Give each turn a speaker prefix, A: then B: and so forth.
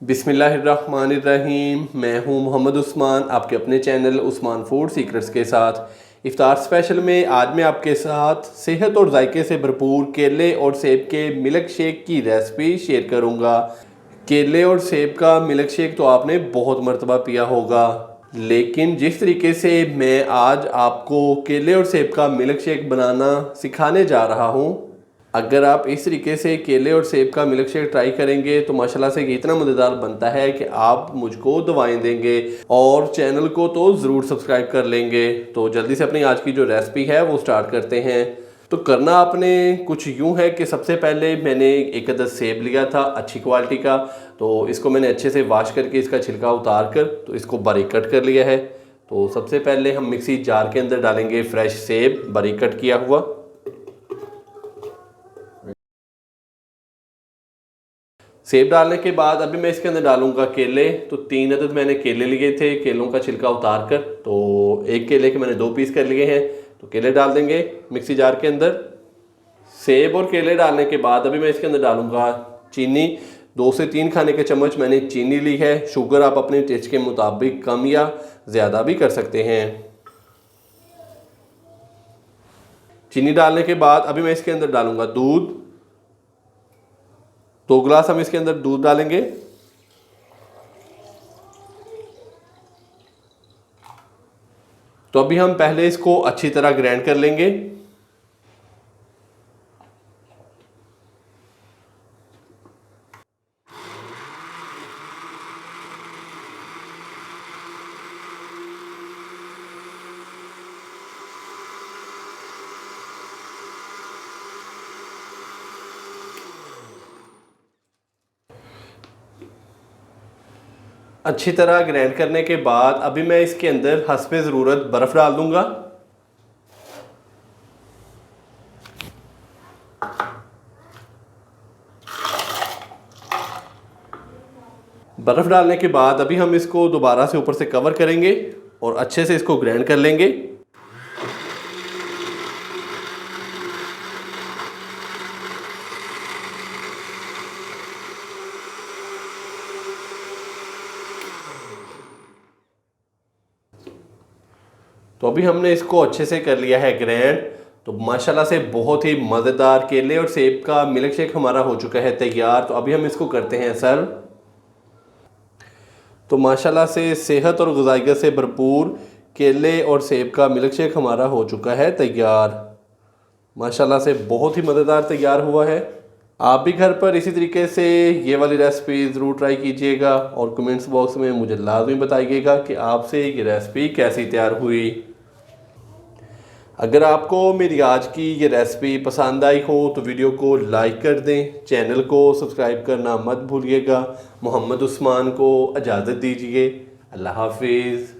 A: बिस्मिल्लाहिर्रहमानिर्रहीम। मैं हूं मोहम्मद उस्मान, आपके अपने चैनल उस्मान फूड सीक्रेट्स के साथ। इफ्तार स्पेशल में आज मैं आपके साथ सेहत और जायके से भरपूर केले और सेब के मिल्क शेक की रेसिपी शेयर करूंगा। केले और सेब का मिल्क शेक तो आपने बहुत मर्तबा पिया होगा, लेकिन जिस तरीके से मैं आज आपको केले और सेब का मिल्क शेक बनाना सिखाने जा रहा हूँ, अगर आप इस तरीके से केले और सेब का मिल्क शेक ट्राई करेंगे तो माशाल्लाह से इतना मज़ेदार बनता है कि आप मुझको दुआएं देंगे और चैनल को तो ज़रूर सब्सक्राइब कर लेंगे। तो जल्दी से अपनी आज की जो रेसिपी है वो स्टार्ट करते हैं। तो करना आपने कुछ यूँ है कि सबसे पहले मैंने एक अदद सेब लिया था अच्छी क्वालिटी का, तो इसको मैंने अच्छे से वॉश करके इसका छिलका उतार कर तो इसको बारीक कट कर लिया है। तो सबसे पहले हम मिक्सी जार के अंदर डालेंगे फ्रेश सेब बारीक कट किया हुआ। सेब डालने के बाद अभी मैं इसके अंदर डालूंगा केले। तो 3 अदद मैंने केले लिए थे, केलों का छिलका उतार कर, तो एक केले के मैंने 2 पीस कर लिए हैं। तो केले डाल देंगे मिक्सी जार के अंदर। सेब और केले डालने के बाद अभी मैं इसके अंदर डालूंगा चीनी। 2 से 3 खाने के चम्मच मैंने चीनी ली है। शुगर आप अपने टेस्ट के मुताबिक कम या ज़्यादा भी कर सकते हैं। चीनी डालने के बाद अभी मैं इसके अंदर डालूंगा दूध। 2 गिलास हम इसके अंदर दूध डालेंगे। तो अभी हम पहले इसको अच्छी तरह ग्राइंड कर लेंगे। अच्छी तरह ग्राइंड करने के बाद अभी मैं इसके अंदर हस्बे ज़रूरत बर्फ़ डाल दूंगा। बर्फ़ डालने के बाद अभी हम इसको दोबारा से ऊपर से कवर करेंगे और अच्छे से इसको ग्राइंड कर लेंगे। तो अभी हमने इसको अच्छे से कर लिया है ग्राइंड। तो माशाल्लाह से बहुत ही मज़ेदार केले और सेब का मिल्क शेक हमारा हो चुका है तैयार। तो अभी हम इसको करते हैं सर्व। तो माशाल्लाह से सेहत और ग़िज़ाइयत से भरपूर केले और सेब का मिल्क शेक हमारा हो चुका है तैयार। माशाल्लाह से बहुत ही मज़ेदार तैयार हुआ है। आप भी घर पर इसी तरीके से ये वाली रेसिपी ज़रूर ट्राई कीजिएगा और कमेंट्स बॉक्स में मुझे लाजमी बताइएगा कि आपसे ये रेसिपी कैसी तैयार हुई। अगर आपको मेरी आज की ये रेसिपी पसंद आई हो तो वीडियो को लाइक कर दें, चैनल को सब्सक्राइब करना मत भूलिएगा। मोहम्मद उस्मान को इजाज़त दीजिए। अल्लाह हाफिज़।